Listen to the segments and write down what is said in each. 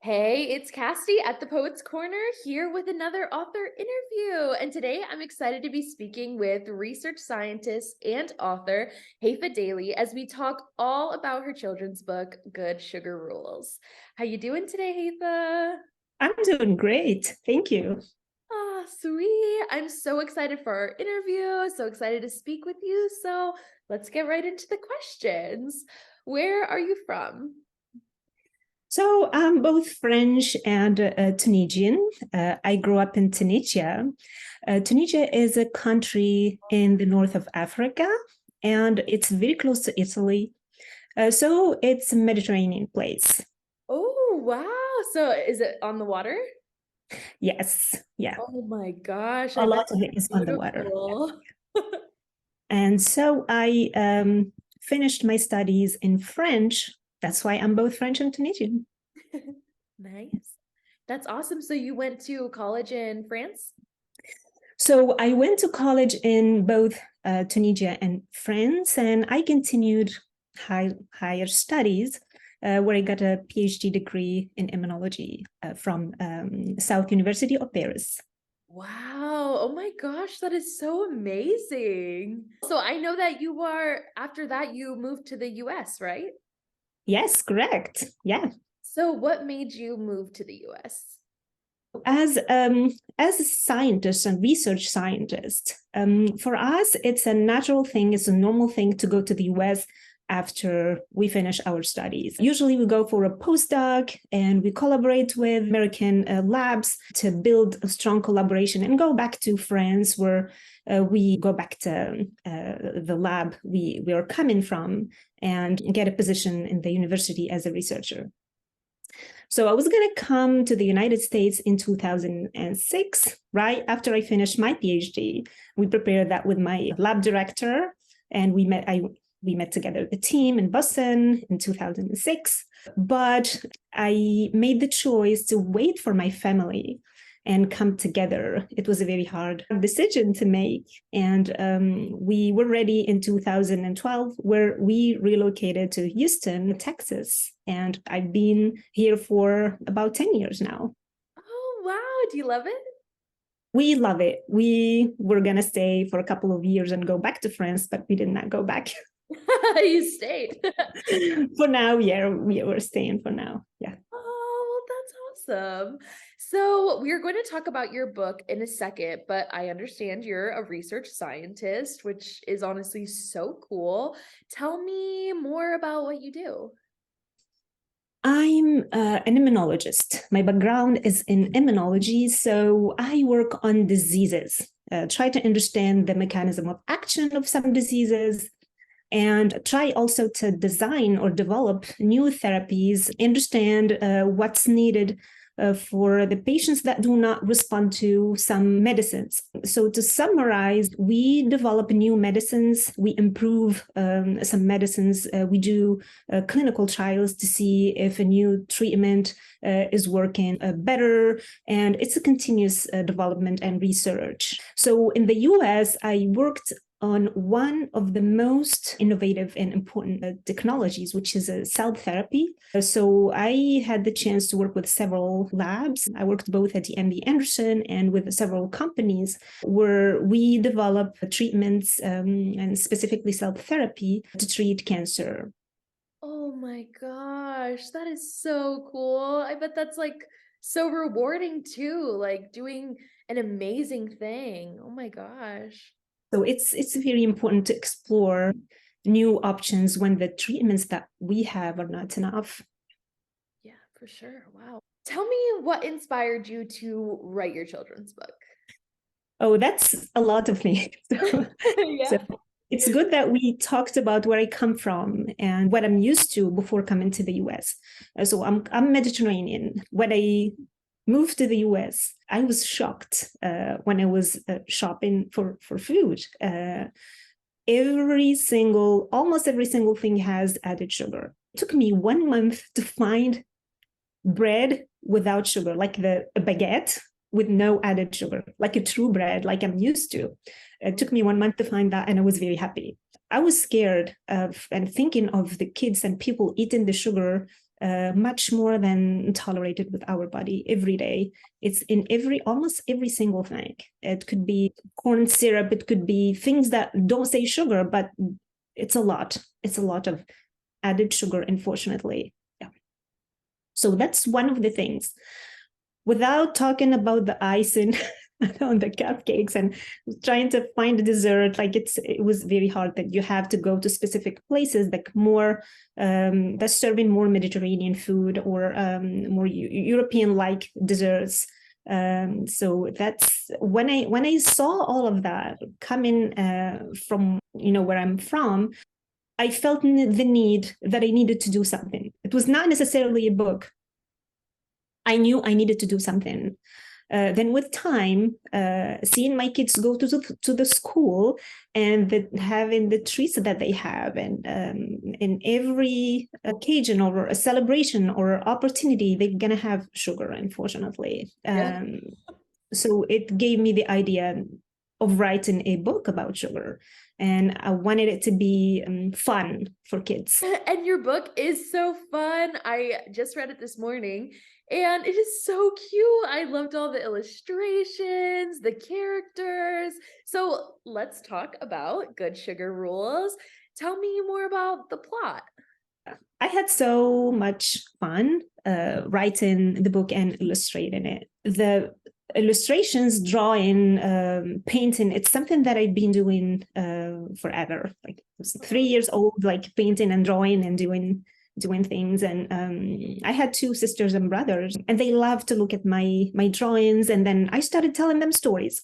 Hey, it's Cassidy at the Poets Corner here with another author interview. And today I'm excited to be speaking with research scientist and author Hayfa Daly as we talk all about her children's book, Good Sugar Rules. How you doing today, Hayfa? I'm doing great. Thank you. Ah, sweet. I'm so excited for our interview, so excited to speak with you. So let's get right into the questions. Where are you from? So I'm both French and Tunisian. I grew up in Tunisia. Tunisia is a country in the north of Africa, and it's very close to Italy. So it's a Mediterranean place. Oh, wow. So is it on the water? Yes, yeah. Oh my gosh, A I bet lot of it it's is on the water. beautiful. And so I finished my studies in French. That's why I'm both French and Tunisian. Nice. That's awesome. So you went to college in France? So I went to college in both Tunisia and France, and I continued higher studies where I got a PhD degree in immunology from South University of Paris. Wow. Oh my gosh, that is so amazing. So I know that after that, you moved to the US, right? Yes, correct. Yeah. So what made you move to the US? As as a scientist and research scientist, for us, it's a natural thing. It's a normal thing to go to the US after we finish our studies. Usually, we go for a postdoc and we collaborate with American labs to build a strong collaboration and go back to France, where we go back to the lab we are coming from and get a position in the university as a researcher. So I was going to come to the United States in 2006, right after I finished my PhD. We prepared that with my lab director, and we met together, a team in Boston in 2006. But I made the choice to wait for my family and come together. It was a very hard decision to make. And we were ready in 2012, where we relocated to Houston, Texas. And I've been here for about 10 years now. Oh, wow. Do you love it? We love it. We were going to stay for a couple of years and go back to France, but we did not go back. You stayed. For now, yeah, we were staying for now. Yeah. Oh, well, that's awesome. So, we're going to talk about your book in a second, but I understand you're a research scientist, which is honestly so cool. Tell me more about what you do. I'm an immunologist. My background is in immunology, so I work on diseases, try to understand the mechanism of action of some diseases, and try also to design or develop new therapies, understand what's needed for the patients that do not respond to some medicines. So, to summarize, we develop new medicines, we improve some medicines, we do clinical trials to see if a new treatment is working better, and it's a continuous development and research. So, in the US, I worked on one of the most innovative and important technologies, which is cell therapy. So I had the chance to work with several labs. I worked both at the MD Anderson and with several companies where we develop treatments and specifically cell therapy to treat cancer. Oh my gosh, that is so cool. I bet that's like so rewarding too, like doing an amazing thing. Oh my gosh. So it's very important to explore new options when the treatments that we have are not enough. Yeah, for sure. Wow. Tell me what inspired you to write your children's book. Oh, that's a lot of things. So, Yeah. it's good that we talked about where I come from and what I'm used to before coming to the US. So I'm Mediterranean. When I moved to the US, I was shocked when I was shopping for food. Almost every single thing has added sugar. It took me 1 month to find bread without sugar, like a baguette with no added sugar, like a true bread, like I'm used to. It took me 1 month to find that, and I was very happy. I was scared of and thinking of the kids and people eating the sugar much more than tolerated with our body every day. It's in almost every single thing. It could be corn syrup, it could be things that don't say sugar, but it's a lot. It's a lot of added sugar, unfortunately. Yeah. So that's one of the things. Without talking about the icing on the cupcakes and trying to find a dessert, like it was very hard that you have to go to specific places like more that's serving more Mediterranean food or more European like desserts. So that's when I saw all of that coming from where I'm from. I felt the need that I needed to do something. It was not necessarily a book. I knew I needed to do something. Then with time, seeing my kids go to the school and having the treats that they have, and in every occasion or a celebration or opportunity, they're gonna have sugar, unfortunately. Yeah. So it gave me the idea of writing a book about sugar, and I wanted it to be fun for kids. And your book is so fun. I just read it this morning and it is so cute. I loved all the illustrations, the characters. So let's talk about Good Sugar Rules. Tell me more about the plot. I had so much fun writing the book and illustrating it. The illustrations, drawing, painting, it's something that I've been doing forever. Like I was 3 years old, like painting and drawing and doing things. And I had two sisters and brothers, and they loved to look at my drawings. And then I started telling them stories.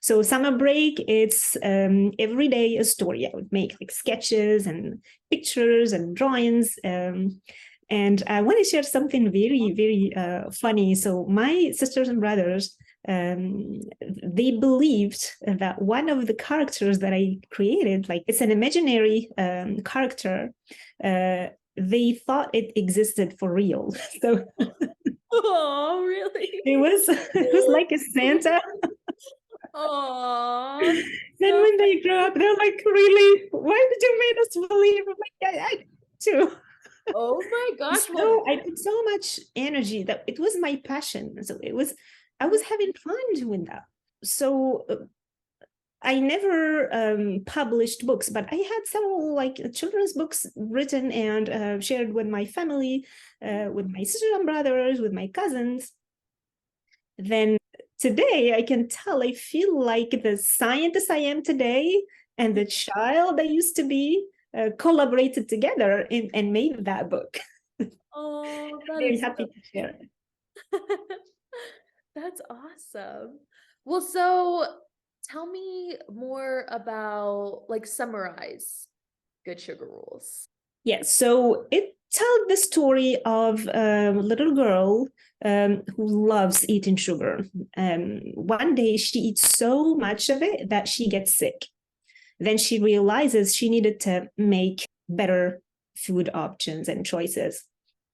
So summer break, it's every day a story. I would make like sketches and pictures and drawings. And I want to share something very, very funny. So my sisters and brothers, they believed that one of the characters that I created, like it's an imaginary character, they thought it existed for real. So Oh, really? it was like a Santa. Oh, Then so when they grow up, they're like, really? Why did you make us believe? I'm like, I too. oh my gosh. Well, So I put so much energy that it was my passion. So I was having fun doing that. So I never published books, but I had several like children's books written and shared with my family, with my sisters and brothers, with my cousins. Then today I can tell I feel like the scientist I am today and the child I used to be collaborated together and made that book. oh, that Very is happy to share it. That's awesome. Well, so tell me more about like summarize Good Sugar Rules. Yeah, so it tells the story of a little girl who loves eating sugar. One day she eats so much of it that she gets sick. Then she realizes she needed to make better food options and choices.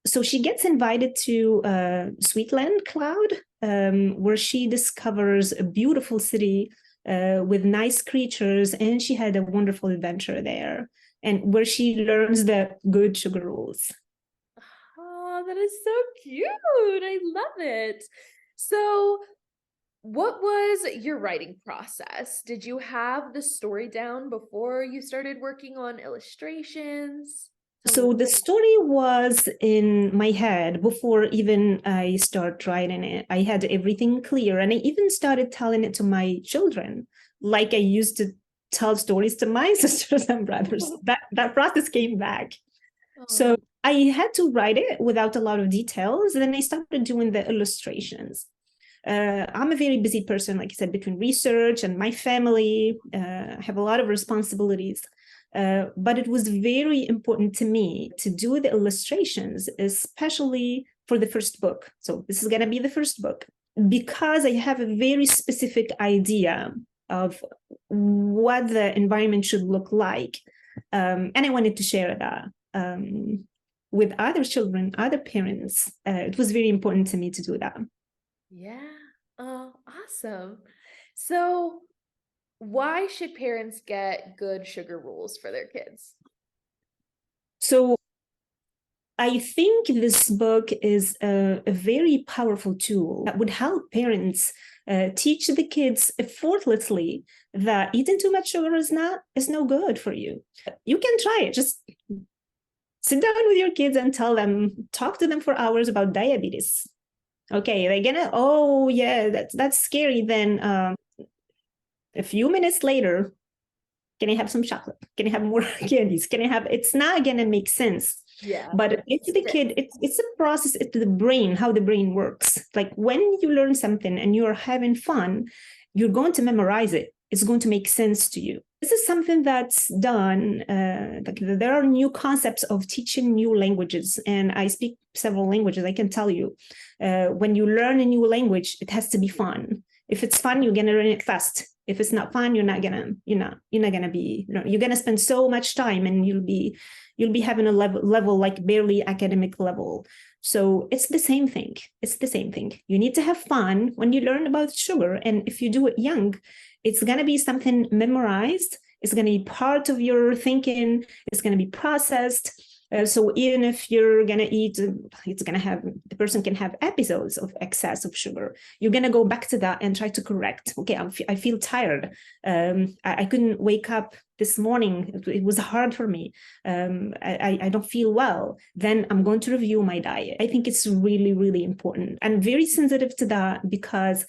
So she gets invited to Sweetland Cloud, where she discovers a beautiful city with nice creatures, and she had a wonderful adventure there, and where she learns the good sugar rules. Oh, that is so cute. I love it. So, what was your writing process? Did you have the story down before you started working on illustrations? Tell me. So the story was in my head before even I start writing it. I had everything clear, and I even started telling it to my children, like I used to tell stories to my sisters and brothers. That process came back. So Oh, I had to write it without a lot of details, and then I started doing the illustrations. I'm a very busy person, like I said, between research and my family. I have a lot of responsibilities. But it was very important to me to do the illustrations, especially for the first book. So this is going to be the first book because I have a very specific idea of what the environment should look like. And I wanted to share that with other children, other parents. It was very important to me to do that. yeah. Oh, awesome. So, why should parents get good sugar rules for their kids? So I think this book is a very powerful tool that would help parents teach the kids effortlessly that eating too much sugar is no good for you. You can try it. Just sit down with your kids and talk to them for hours about diabetes. Okay, they're gonna, oh yeah, that's scary. Then a few minutes later, can I have some chocolate? Can I have more candies? Can I have? It's not gonna make sense. Yeah. But it's the kid. It's a process. It's the brain, how the brain works. Like when you learn something and you're having fun, you're going to memorize it. It's going to make sense to you. This is something that's done. Like there are new concepts of teaching new languages, and I speak several languages. I can tell you, when you learn a new language, it has to be fun. If it's fun, you're gonna learn it fast. If it's not fun, you're not gonna be. You're gonna spend so much time, and you'll be having a level like barely academic level. So it's the same thing. It's the same thing. You need to have fun when you learn about sugar, and if you do it young, it's gonna be something memorized. It's gonna be part of your thinking. It's gonna be processed. So even if you're gonna eat, the person can have episodes of excess of sugar. You're gonna go back to that and try to correct. Okay, I feel tired. I couldn't wake up this morning. It was hard for me. I don't feel well. Then I'm going to review my diet. I think it's really, really important. I'm very sensitive to that because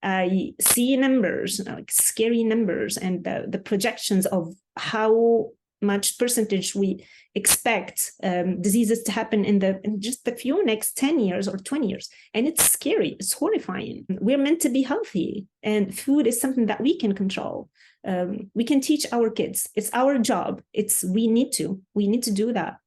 I see numbers, like scary numbers, and the projections of how much percentage we expect diseases to happen in just the few next 10 years or 20 years. And it's scary. It's horrifying. We're meant to be healthy, and food is something that we can control. We can teach our kids. It's our job. We need to do that.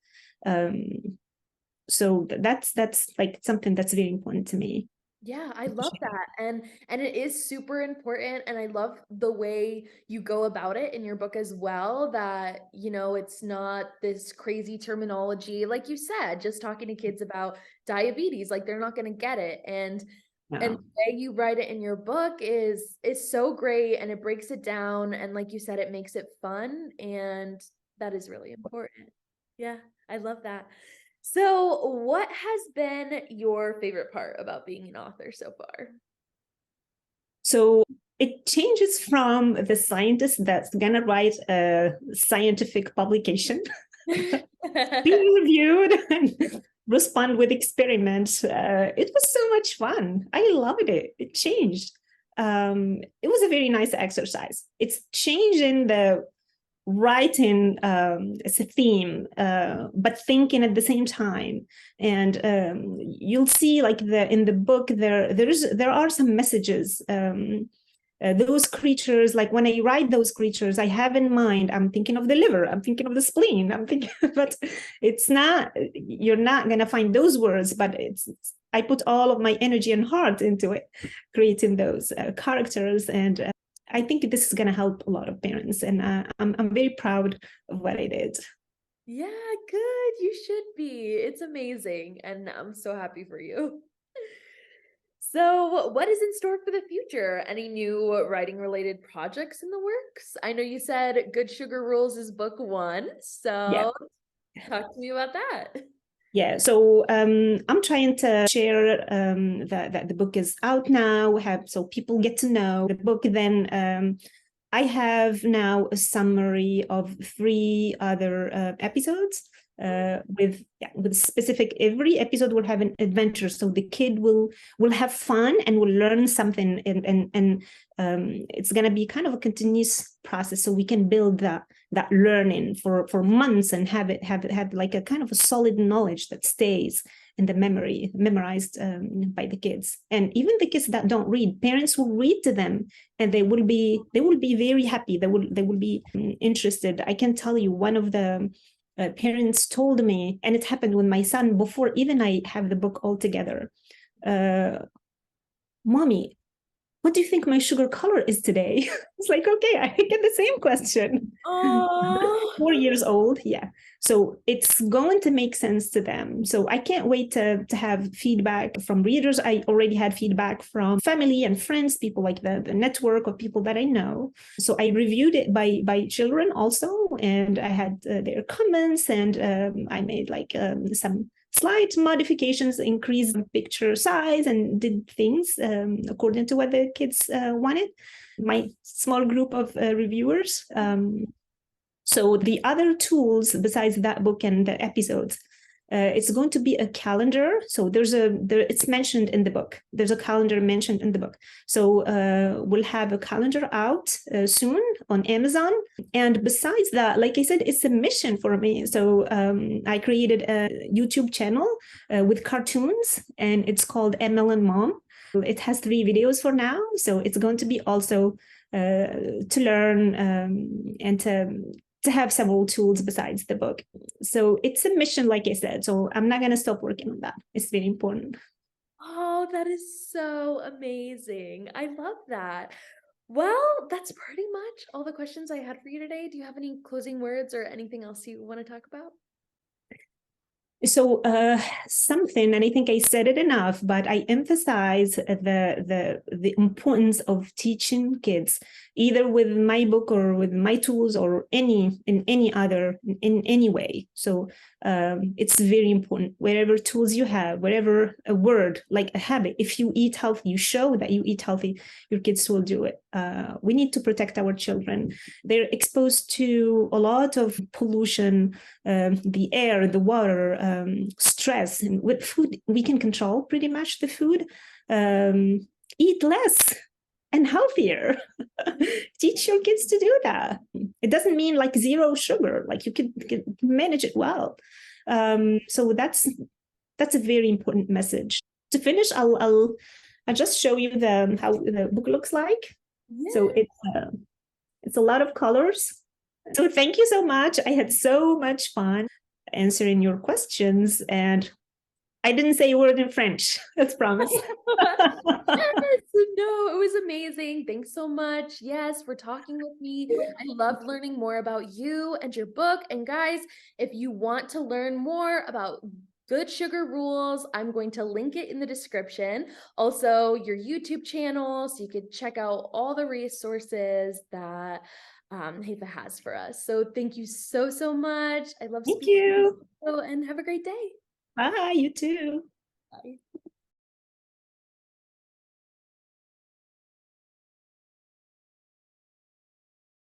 So that's like something that's very important to me. Yeah, I love that. And it is super important, and I love the way you go about it in your book as well, that it's not this crazy terminology like you said, just talking to kids about diabetes, like they're not going to get it. And the way you write it in your book is so great, and it breaks it down, and like you said, it makes it fun, and that is really important. Yeah, I love that. So, what has been your favorite part about being an author so far? So it changes from the scientist that's gonna write a scientific publication, being reviewed and respond with experiments. It was so much fun. I loved it. It changed. It was a very nice exercise. It's changing the writing as a theme, but thinking at the same time. And you'll see, like in the book, there are some messages. Those creatures, like when I write those creatures, I have in mind, I'm thinking of the liver, I'm thinking of the spleen, I'm thinking, but it's not, you're not going to find those words, but I put all of my energy and heart into it, creating those characters. And I think this is going to help a lot of parents. And I'm very proud of what I did. Yeah, good. You should be. It's amazing. And I'm so happy for you. So, what is in store for the future? Any new writing related projects in the works? I know you said Good Sugar Rules is book one. Yeah. So, talk to me about that. Yeah, so I'm trying to share that the book is out now, so people get to know the book. Then I have now a summary of 3 other episodes with specific. Every episode will have an adventure, so the kid will have fun and will learn something, and it's gonna be kind of a continuous process, so we can build that learning for months and have like a kind of a solid knowledge that stays in the memorized by the kids. And even the kids that don't read, parents will read to them, and they will be very happy. They will be interested. I can tell you, one of the parents told me, and it happened with my son before even I have the book all together. Mommy, what do you think my sugar color is today? It's like, okay, I get the same question. Oh, 4 years old, yeah. So it's going to make sense to them. So I can't wait to have feedback from readers. I already had feedback from family and friends, people like the network of people that I know. So I reviewed it by children also, and I had their comments, and I made like some slight modifications, increased picture size, and did things according to what the kids wanted. My small group of reviewers. So the other tools besides that book and the episodes, it's going to be a calendar. So it's mentioned in the book. There's a calendar mentioned in the book. So we'll have a calendar out soon on Amazon. And besides that, like I said, it's a mission for me. So I created a YouTube channel with cartoons, and it's called MLN Mom. It has 3 videos for now. So it's going to be also to learn and to have several tools besides the book. So it's a mission, like I said. So I'm not going to stop working on that. It's very important. Oh, that is so amazing. I love that. Well, that's pretty much all the questions I had for you today. Do you have any closing words or anything else you want to talk about? So something, and I think I said it enough, but I emphasize the importance of teaching kids, either with my book or with my tools or in any way. So it's very important. Whatever tools you have, whatever a word, like a habit, if you eat healthy, you show that you eat healthy, your kids will do it. We need to protect our children. They're exposed to a lot of pollution, the air, the water, stress. And with food, we can control pretty much the food. Eat less and healthier. Teach your kids to do that. It doesn't mean like zero sugar. Like you can manage it well. So that's a very important message. To finish, I'll just show you how the book looks like. Yeah. So it's a lot of colors. So thank you so much. I had so much fun answering your questions, and I didn't say a word in French. Let's promise. Yes, no, it was amazing. Thanks so much. Yes, for talking with me. I loved learning more about you and your book. And guys, if you want to learn more about good sugar rules, I'm going to link it in the description. Also, your YouTube channel, so you could check out all the resources that Hayfa has for us. So thank you so, so much. I love Thank speaking you. with you, and have a great day. Bye, you too. Bye.